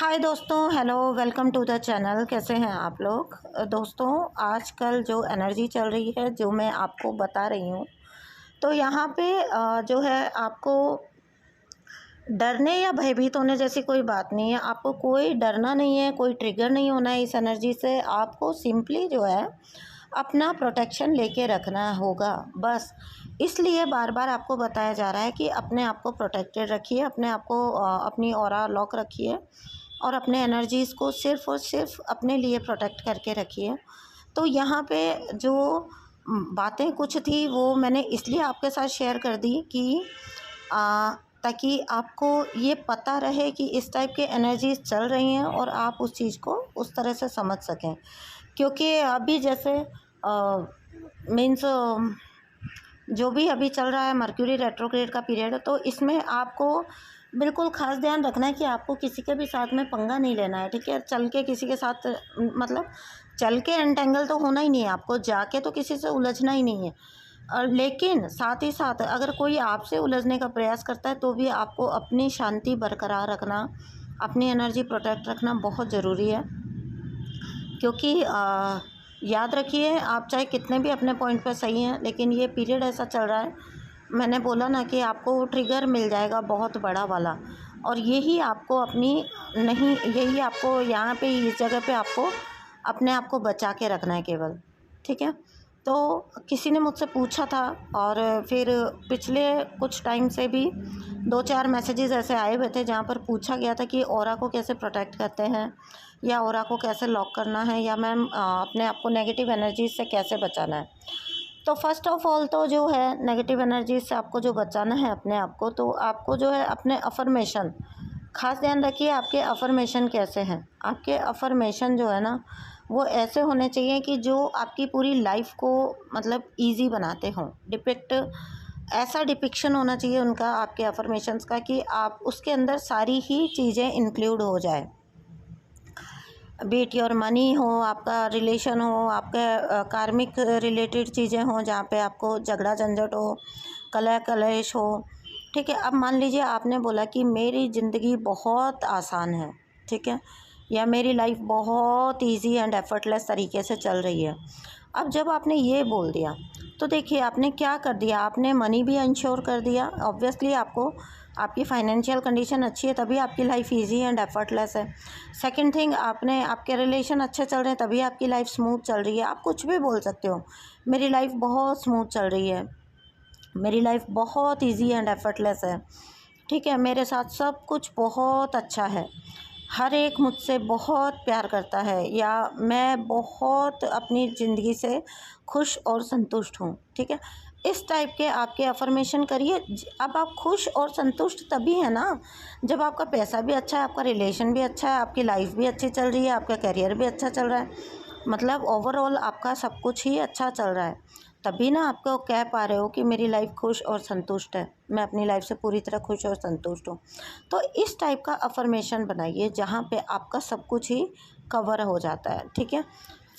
हाय दोस्तों, hello, welcome to the channel. कैसे हैं आप लोग? दोस्तों, आजकल जो एनर्जी चल रही है, जो मैं आपको बता रही हूँ, तो यहाँ पे जो है आपको डरने या भयभीत होने जैसी कोई बात नहीं है। आपको कोई डरना नहीं है, कोई ट्रिगर नहीं होना है इस एनर्जी से। आपको सिंपली जो है अपना प्रोटेक्शन लेके रखना होगा बस। इसलिए बार बार आपको बताया जा रहा है कि अपने आप को प्रोटेक्टेड रखिए, अपने आप को अपनी ऑरा लॉक रखिए और अपने एनर्जीज़ को सिर्फ़ और सिर्फ अपने लिए प्रोटेक्ट करके रखिए। तो यहाँ पे जो बातें कुछ थी वो मैंने इसलिए आपके साथ शेयर कर दी कि ताकि आपको ये पता रहे कि इस टाइप के एनर्जीज़ चल रही हैं और आप उस चीज़ को उस तरह से समझ सकें। क्योंकि अभी जैसे मीन्स जो भी अभी चल रहा है मर्क्यूरी रेट्रोग्रेड का पीरियड, तो इसमें आपको बिल्कुल ख़ास ध्यान रखना है कि आपको किसी के भी साथ में पंगा नहीं लेना है, ठीक है? चल के किसी के साथ मतलब चल के एंटेंगल तो होना ही नहीं है, आपको जाके तो किसी से उलझना ही नहीं है। लेकिन साथ ही साथ अगर कोई आपसे उलझने का प्रयास करता है तो भी आपको अपनी शांति बरकरार रखना, अपनी एनर्जी प्रोटेक्ट रखना बहुत ज़रूरी है। क्योंकि याद रखिए, आप चाहे कितने भी अपने पॉइंट पे सही हैं, लेकिन ये पीरियड ऐसा चल रहा है, मैंने बोला ना कि आपको ट्रिगर मिल जाएगा बहुत बड़ा वाला, और यही आपको अपनी नहीं, यही आपको यहाँ पे इस जगह पे आपको अपने आप को बचा के रखना है केवल, ठीक है? तो किसी ने मुझसे पूछा था और फिर पिछले कुछ टाइम से भी 2-4 मैसेजेस ऐसे आए हुए थे जहाँ पर पूछा गया था कि ऑरा को कैसे प्रोटेक्ट करते हैं या ऑरा को कैसे लॉक करना है, या मैम अपने आप को नेगेटिव एनर्जीज से कैसे बचाना है। तो फर्स्ट ऑफ ऑल तो जो है नेगेटिव एनर्जीज से आपको जो बचाना है अपने आप को, तो आपको जो है अपने अफर्मेशन, खास ध्यान रखिए आपके अफर्मेशन कैसे हैं। आपके अफर्मेशन जो है ना वो ऐसे होने चाहिए कि जो आपकी पूरी लाइफ को मतलब इजी बनाते हों। ऐसा डिपिक्शन होना चाहिए उनका, आपके अफर्मेशंस का, कि आप उसके अंदर सारी ही चीज़ें इंक्लूड हो जाए। बीट योर मनी हो, आपका रिलेशन हो, आपके कार्मिक रिलेटेड चीज़ें हों जहाँ पे आपको झगड़ा झंझट हो, कलह कलेश हो, ठीक है? अब मान लीजिए आपने बोला कि मेरी ज़िंदगी बहुत आसान है, ठीक है, या मेरी लाइफ बहुत इजी एंड एफर्टलेस तरीके से चल रही है। अब जब आपने ये बोल दिया तो देखिए आपने क्या कर दिया, आपने मनी भी इंश्योर कर दिया। ऑब्वियसली आपको आपकी फाइनेंशियल कंडीशन अच्छी है तभी आपकी लाइफ इजी एंड एफर्टलेस है। सेकंड थिंग, आपके रिलेशन अच्छे चल रहे हैं तभी आपकी लाइफ स्मूथ चल रही है। आप कुछ भी बोल सकते हो, मेरी लाइफ बहुत स्मूथ चल रही है, मेरी लाइफ बहुत इजी एंड एफर्टलेस है, ठीक है, मेरे साथ सब कुछ बहुत अच्छा है, हर एक मुझसे बहुत प्यार करता है, या मैं बहुत अपनी ज़िंदगी से खुश और संतुष्ट हूँ, ठीक है? इस टाइप के आपके अफर्मेशन करिए। अब आप खुश और संतुष्ट तभी है ना जब आपका पैसा भी अच्छा है, आपका रिलेशन भी अच्छा है, आपकी लाइफ भी अच्छी चल रही है, आपका करियर भी अच्छा चल रहा है, मतलब ओवरऑल आपका सब कुछ ही अच्छा चल रहा है। तभी ना आपको कह पा रहे हो कि मेरी लाइफ खुश और संतुष्ट है, मैं अपनी लाइफ से पूरी तरह खुश और संतुष्ट हूँ। तो इस टाइप का अफर्मेशन बनाइए जहाँ पे आपका सब कुछ ही कवर हो जाता है, ठीक है?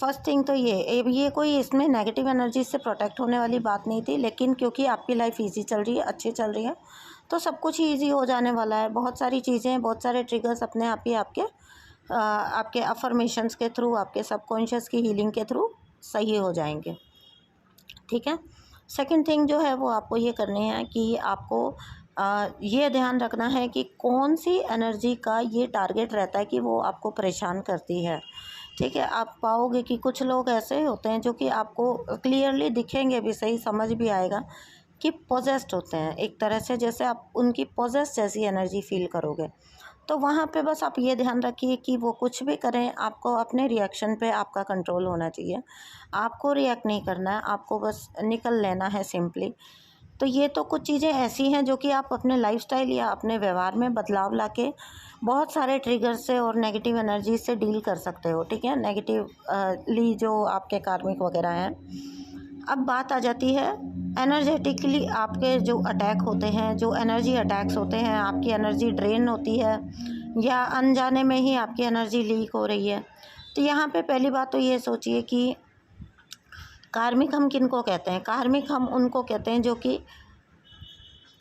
फर्स्ट थिंग तो ये कोई इसमें नेगेटिव एनर्जी से प्रोटेक्ट होने वाली बात नहीं थी, लेकिन क्योंकि आपकी लाइफ ईजी चल रही है, अच्छी चल रही है, तो सब कुछ ही ईजी हो जाने वाला है। बहुत सारी चीज़ें, बहुत सारे ट्रिगर्स अपने आप ही आपके अफर्मेशंस के थ्रू, आपके सबकॉन्शियस की हीलिंग के थ्रू सही हो जाएंगे, ठीक है? सेकंड थिंग जो है वो आपको ये करनी है कि आपको ये ध्यान रखना है कि कौन सी एनर्जी का ये टारगेट रहता है कि वो आपको परेशान करती है, ठीक है? आप पाओगे कि कुछ लोग ऐसे होते हैं जो कि आपको क्लियरली दिखेंगे भी, सही समझ भी आएगा कि पोजेस्ड होते हैं एक तरह से, जैसे आप उनकी पोजेस्ड जैसी एनर्जी फील करोगे। तो वहाँ पे बस आप ये ध्यान रखिए कि वो कुछ भी करें, आपको अपने रिएक्शन पे आपका कंट्रोल होना चाहिए। आपको रिएक्ट नहीं करना है, आपको बस निकल लेना है सिंपली। तो ये तो कुछ चीज़ें ऐसी हैं जो कि आप अपने लाइफ़स्टाइल या अपने व्यवहार में बदलाव लाके बहुत सारे ट्रिगर से और नेगेटिव एनर्जी से डील कर सकते हो, ठीक है? नेगेटिवली जो आपके कार्मिक वगैरह हैं। अब बात आ जाती है एनर्जेटिकली आपके जो अटैक होते हैं, जो एनर्जी अटैक्स होते हैं, आपकी एनर्जी ड्रेन होती है या अनजाने में ही आपकी एनर्जी लीक हो रही है। तो यहाँ पे पहली बात तो ये सोचिए कि कार्मिक हम किनको कहते हैं? कार्मिक हम उनको कहते हैं जो कि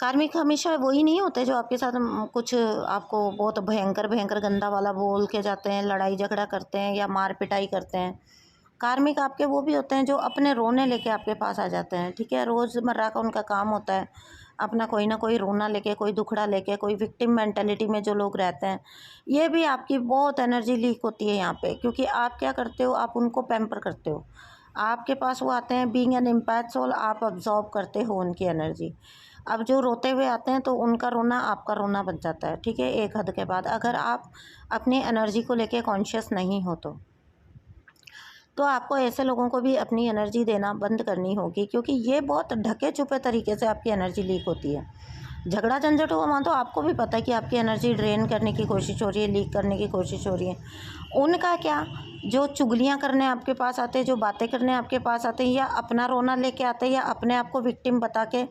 कार्मिक हमेशा वही नहीं होते जो आपके साथ कुछ आपको बहुत भयंकर भयंकर गंदा वाला बोल के जाते हैं, लड़ाई झगड़ा करते हैं या मार पिटाई करते हैं। कार्मिक आपके वो भी होते हैं जो अपने रोने लेके आपके पास आ जाते हैं, ठीक है। रोज़मर्रा का उनका काम होता है अपना कोई ना कोई रोना लेके, कोई दुखड़ा लेके, कोई विक्टिम मेंटालिटी में जो लोग रहते हैं। ये भी आपकी बहुत एनर्जी लीक होती है यहाँ पे, क्योंकि आप क्या करते हो, आप उनको पैम्पर करते हो। आपके पास वो आते हैं बीइंग एन एम्पैथ सोल, आप अब्जॉर्ब करते हो उनकी एनर्जी। अब जो रोते हुए आते हैं तो उनका रोना आपका रोना बन जाता है, ठीक है, एक हद के बाद, अगर आप अपनी एनर्जी को लेके कॉन्शियस नहीं हो तो आपको ऐसे लोगों को भी अपनी एनर्जी देना बंद करनी होगी, क्योंकि ये बहुत ढके छुपे तरीके से आपकी एनर्जी लीक होती है। झगड़ा झंझट हुआ वहाँ तो आपको भी पता है कि आपकी एनर्जी ड्रेन करने की कोशिश हो रही है, लीक करने की कोशिश हो रही है। उनका क्या, जो चुगलियाँ करने आपके पास आते हैं, जो बातें करने आपके पास आते हैं, या अपना रोना लेके आते हैं, या अपने आप को विक्टिम बता के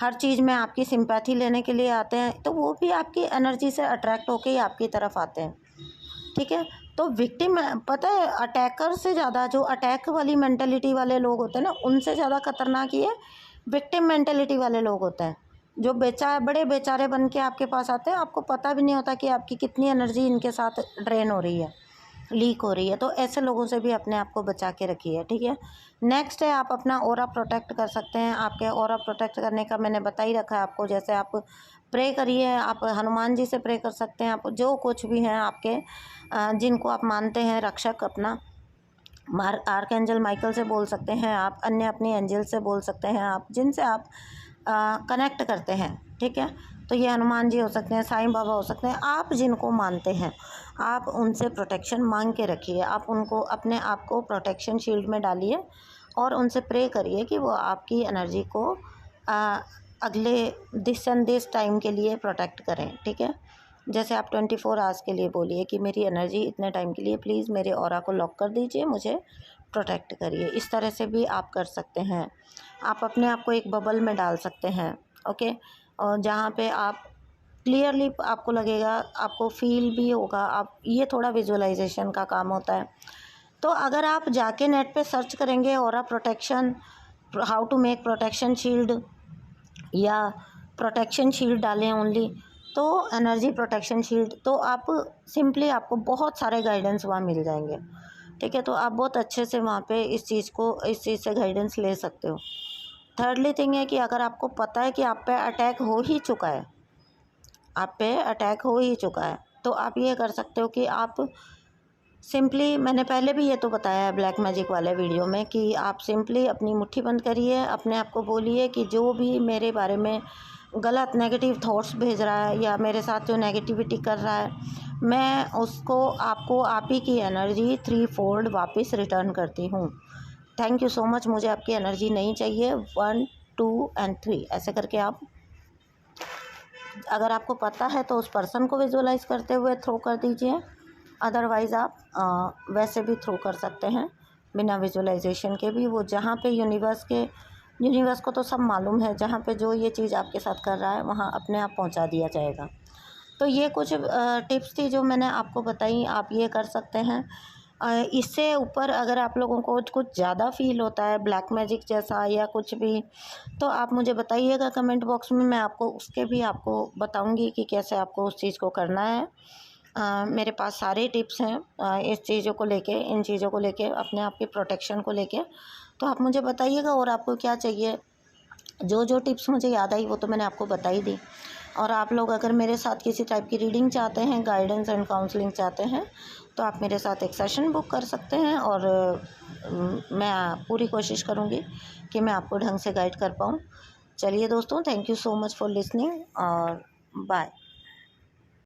हर चीज़ में आपकी सिंपैथी लेने के लिए आते हैं, तो वो भी आपकी एनर्जी से अट्रैक्ट होके ही आपकी तरफ आते हैं, ठीक है। तो विक्टिम, पता है, अटैकर से ज़्यादा जो अटैक वाली मेंटेलिटी वाले लोग होते हैं ना, उनसे ज़्यादा खतरनाक ये विक्टिम मेंटेलिटी वाले लोग होते हैं, जो बड़े बेचारे बन के आपके पास आते हैं। आपको पता भी नहीं होता कि आपकी कितनी एनर्जी इनके साथ ड्रेन हो रही है, लीक हो रही है। तो ऐसे लोगों से भी अपने आप को बचा के रखिए, ठीक है। नेक्स्ट है, आप अपना ऑरा प्रोटेक्ट कर सकते हैं। आपके ऑरा प्रोटेक्ट करने का मैंने बता ही रखा है आपको। जैसे आप प्रे करिए, आप हनुमान जी से प्रे कर सकते हैं, आप जो कुछ भी हैं आपके जिनको आप मानते हैं रक्षक अपना, आर्कएंजल माइकल से बोल सकते हैं आप, अन्य अपनी एंजल से बोल सकते हैं आप, जिनसे आप कनेक्ट करते हैं, ठीक है। तो ये हनुमान जी हो सकते हैं, साईं बाबा हो सकते हैं, आप जिनको मानते हैं आप उनसे प्रोटेक्शन मांग के रखिए। आप उनको अपने आप को प्रोटेक्शन शील्ड में डालिए और उनसे प्रे करिए कि वो आपकी एनर्जी को अगले दिस टाइम के लिए प्रोटेक्ट करें, ठीक है। जैसे आप 24 आवर्स के लिए बोलिए कि मेरी एनर्जी इतने टाइम के लिए प्लीज़ मेरे ऑरा को लॉक कर दीजिए, मुझे प्रोटेक्ट करिए। इस तरह से भी आप कर सकते हैं। आप अपने आप को एक बबल में डाल सकते हैं, ओके, और जहाँ पे आप क्लियरली आपको लगेगा, आपको फील भी होगा। आप, ये थोड़ा विजुअलाइजेशन का काम होता है। तो अगर आप जाके नेट पे सर्च करेंगे aura protection, how to make protection shield, या प्रोटेक्शन शील्ड डालें ओनली, तो एनर्जी प्रोटेक्शन शील्ड, तो आप सिंपली, आपको बहुत सारे गाइडेंस वहाँ मिल जाएंगे, ठीक है। तो आप बहुत अच्छे से वहाँ पे इस चीज़ से गाइडेंस ले सकते हो। थर्डली थिंग है कि अगर आपको पता है कि आप पे अटैक हो ही चुका है, तो आप ये कर सकते हो कि आप सिंपली, मैंने पहले भी ये तो बताया है ब्लैक मैजिक वाले वीडियो में, कि आप सिंपली अपनी मुट्ठी बंद करिए, अपने आप को बोलिए कि जो भी मेरे बारे में गलत नेगेटिव थॉट्स भेज रहा है या मेरे साथ जो नेगेटिविटी कर रहा है, मैं उसको, आपको, आप ही की एनर्जी 3 फोल्ड वापस रिटर्न करती हूँ। थैंक यू सो मच, मुझे आपकी एनर्जी नहीं चाहिए। 1 2 एंड 3 ऐसे करके आप, अगर आपको पता है तो उस पर्सन को विजुअलाइज करते हुए थ्रो कर दीजिए, अदरवाइज़ आप वैसे भी थ्रो कर सकते हैं बिना विजुअलाइजेशन के भी। वो जहाँ पे यूनिवर्स को तो सब मालूम है, जहाँ पे जो ये चीज़ आपके साथ कर रहा है वहाँ अपने आप पहुँचा दिया जाएगा। तो ये कुछ टिप्स थी जो मैंने आपको बताई, आप ये कर सकते हैं। इससे ऊपर अगर आप लोगों को कुछ ज़्यादा फील होता है ब्लैक मैजिक जैसा या कुछ भी, तो आप मुझे बताइएगा कमेंट बॉक्स में, मैं आपको उसके भी आपको बताऊंगी कि कैसे आपको उस चीज़ को करना है। मेरे पास सारे टिप्स हैं इस चीज़ों को लेके, इन चीज़ों को लेके, अपने आप की प्रोटेक्शन को लेके। तो आप मुझे बताइएगा और आपको क्या चाहिए। जो टिप्स मुझे याद आई वो तो मैंने आपको बता ही दी। और आप लोग अगर मेरे साथ किसी टाइप की रीडिंग चाहते हैं, गाइडेंस एंड काउंसलिंग चाहते हैं, तो आप मेरे साथ एक सेशन बुक कर सकते हैं, और मैं पूरी कोशिश करूँगी कि मैं आपको ढंग से गाइड कर पाऊँ। चलिए दोस्तों, thank you so much for listening, और बाय।